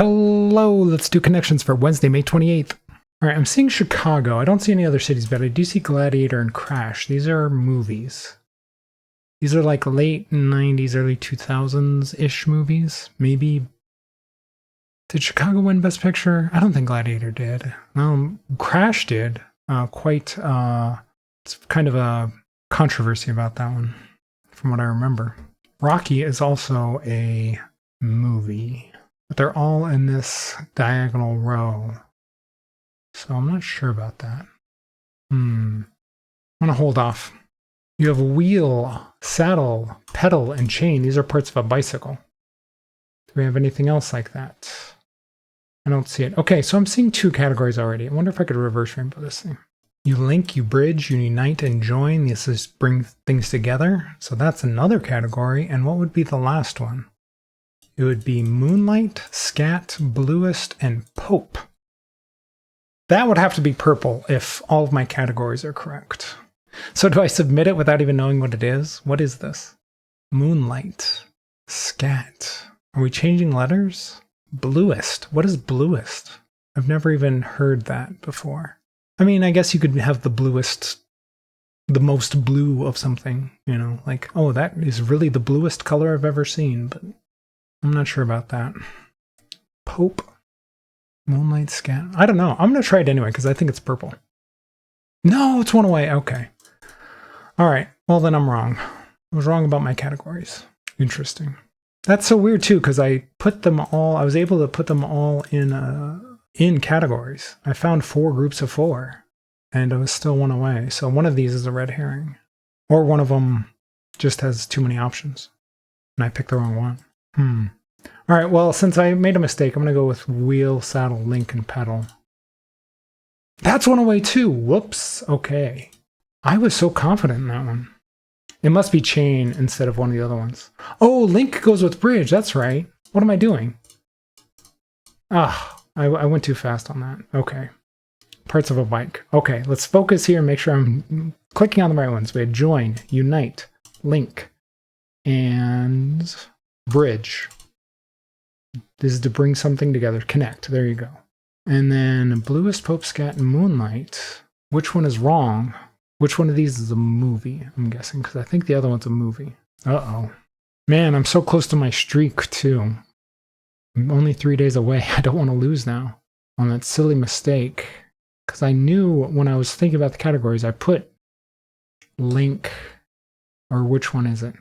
Hello, let's do connections for Wednesday, May 28th. All right, I'm seeing Chicago. I don't see any other cities, but I do see Gladiator and Crash. These are movies. These are like late 90s, early 2000s-ish movies. Maybe. Did Chicago win Best Picture? I don't think Gladiator did. Crash did. It's kind of a controversy about that one, from what I remember. Rocky is also a movie. But they're all in this diagonal row. So I'm not sure about that. I'm going to hold off. You have wheel, saddle, pedal, and chain. These are parts of a bicycle. Do we have anything else like that? I don't see it. Okay, so I'm seeing two categories already. I wonder if I could reverse rainbow this thing. You link, you bridge, you unite, and join. This is bring things together. So that's another category. And what would be the last one? It would be Moonlight, Scat, Bluest, and Pope. That would have to be purple if all of my categories are correct. So do I submit it without even knowing what it is? What is this? Moonlight, Scat. Are we changing letters? Bluest. What is bluest? I've never even heard that before. I mean, I guess you could have the bluest, the most blue of something, you know, like, oh, that is really the bluest color I've ever seen, but I'm not sure about that. Pope. Moonlight, Scat. I don't know. I'm going to try it anyway because I think it's purple. No, it's one away. Okay. All right. Well, then I'm wrong. I was wrong about my categories. Interesting. That's so weird too because I was able to put them all in categories. I found 4 groups of 4 and I was still one away. So one of these is a red herring. Or one of them just has too many options and I picked the wrong one. All right, well, since I made a mistake, I'm going to go with wheel, saddle, link, and pedal. That's one away too. Whoops. Okay. I was so confident in that one. It must be chain instead of one of the other ones. Oh, link goes with bridge. That's right. What am I doing? I went too fast on that. Okay. Parts of a bike. Okay, let's focus here and make sure I'm clicking on the right ones. We had join, unite, link, and bridge. This is to bring something together. Connect. There you go. And then Bluest, Pope, Scat, and Moonlight. Which one is wrong? Which one of these is a movie? I'm guessing, because I think the other one's a movie. Uh-oh. Man, I'm so close to my streak, too. I'm only 3 days away. I don't want to lose now on that silly mistake. Because I knew when I was thinking about the categories, I put Link, or which one is it?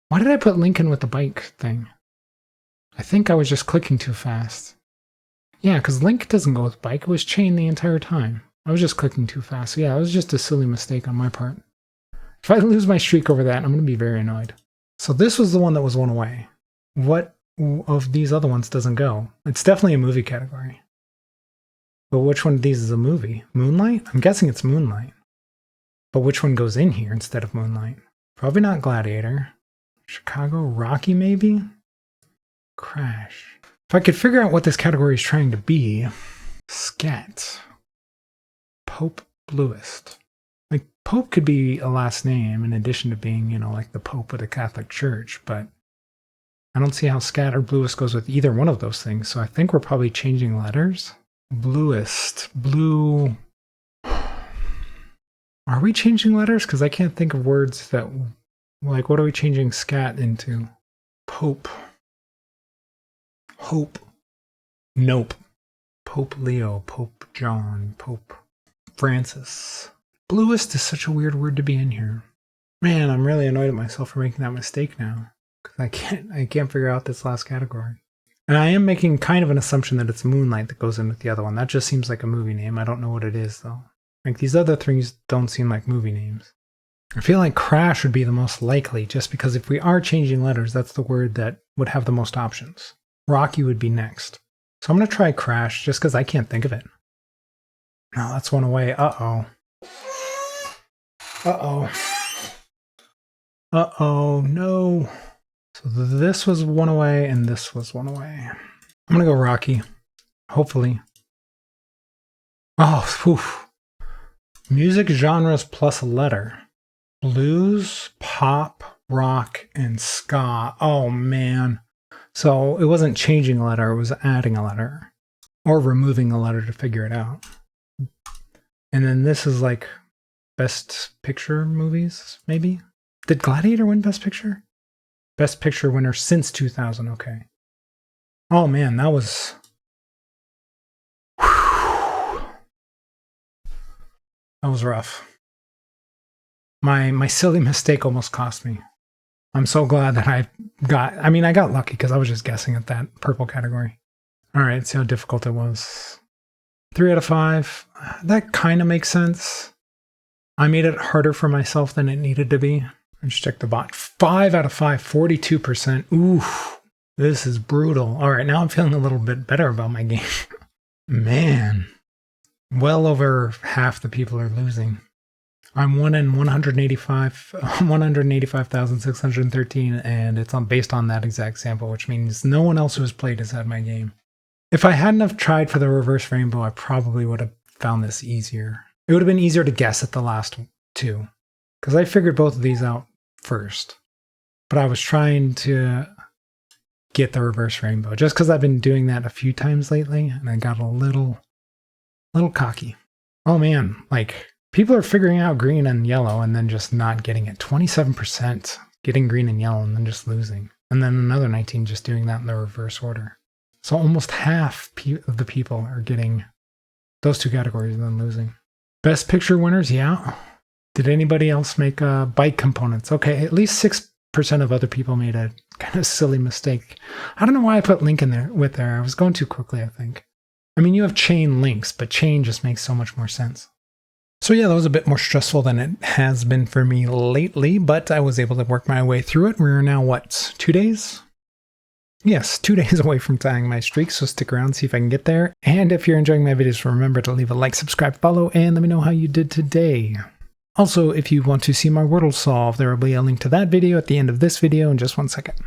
Why did I put Lincoln with the bike thing? I think I was just clicking too fast. Yeah, because Link doesn't go with bike. It was chain the entire time. I was just clicking too fast. So yeah, it was just a silly mistake on my part. If I lose my streak over that, I'm going to be very annoyed. So this was the one that was one away. What of these other ones doesn't go? It's definitely a movie category. But which one of these is a movie? Moonlight? I'm guessing it's Moonlight. But which one goes in here instead of Moonlight? Probably not Gladiator. Chicago? Rocky, maybe? Crash. If I could figure out what this category is trying to be, Scat. Pope, Bluest. Like, Pope could be a last name in addition to being, you know, like the Pope of the Catholic Church, but I don't see how Scat or Bluest goes with either one of those things, so I think we're probably changing letters. Bluest. Blue. Are we changing letters? Because I can't think of words that, like, what are we changing Scat into? Pope. Hope. Nope. Pope Leo, Pope John, Pope Francis. Bluest is such a weird word to be in here. Man, I'm really annoyed at myself for making that mistake now. Because I can't figure out this last category. And I am making kind of an assumption that it's Moonlight that goes in with the other one. That just seems like a movie name. I don't know what it is, though. Like, these other things don't seem like movie names. I feel like Crash would be the most likely, just because if we are changing letters, that's the word that would have the most options. Rocky would be next. So I'm going to try Crash, just because I can't think of it. No, that's one away. Uh-oh. Uh-oh. Uh-oh, no. So this was one away, and this was one away. I'm going to go Rocky. Hopefully. Oh, oof. Music genres plus a letter. Blues, pop, rock, and ska. Oh, man. So it wasn't changing a letter, it was adding a letter. Or removing a letter to figure it out. And then this is like Best Picture movies, maybe? Did Gladiator win Best Picture? Best Picture winner since 2000, okay. Oh man, that was... Whew. That was rough. My silly mistake almost cost me. I'm so glad that I got lucky because I was just guessing at that purple category. All right, let's see how difficult it was. 3 out of 5. That kind of makes sense. I made it harder for myself than it needed to be. Let's check the bot. 5 out of 5, 42%. Oof, this is brutal. All right, now I'm feeling a little bit better about my game. Man, well over half the people are losing. I'm 1 in 185,613, and it's based on that exact sample, which means no one else who has played has had my game. If I hadn't have tried for the reverse rainbow, I probably would have found this easier. It would have been easier to guess at the last two, because I figured both of these out first. But I was trying to get the reverse rainbow, just because I've been doing that a few times lately, and I got a little cocky. Oh man, like... people are figuring out green and yellow and then just not getting it. 27% getting green and yellow and then just losing. And then another 19 just doing that in the reverse order. So almost half of the people are getting those two categories and then losing. Best picture winners, yeah. Did anybody else make bike components? Okay, at least 6% of other people made a kind of silly mistake. I don't know why I put link in there with there. I was going too quickly, I think. I mean, you have chain links, but chain just makes so much more sense. So yeah, that was a bit more stressful than it has been for me lately, but I was able to work my way through it. We're now, what, 2 days? Yes, 2 days away from tying my streak, so stick around, see if I can get there. And if you're enjoying my videos, remember to leave a like, subscribe, follow, and let me know how you did today. Also, if you want to see my Wordle solve, there will be a link to that video at the end of this video in just 1 second.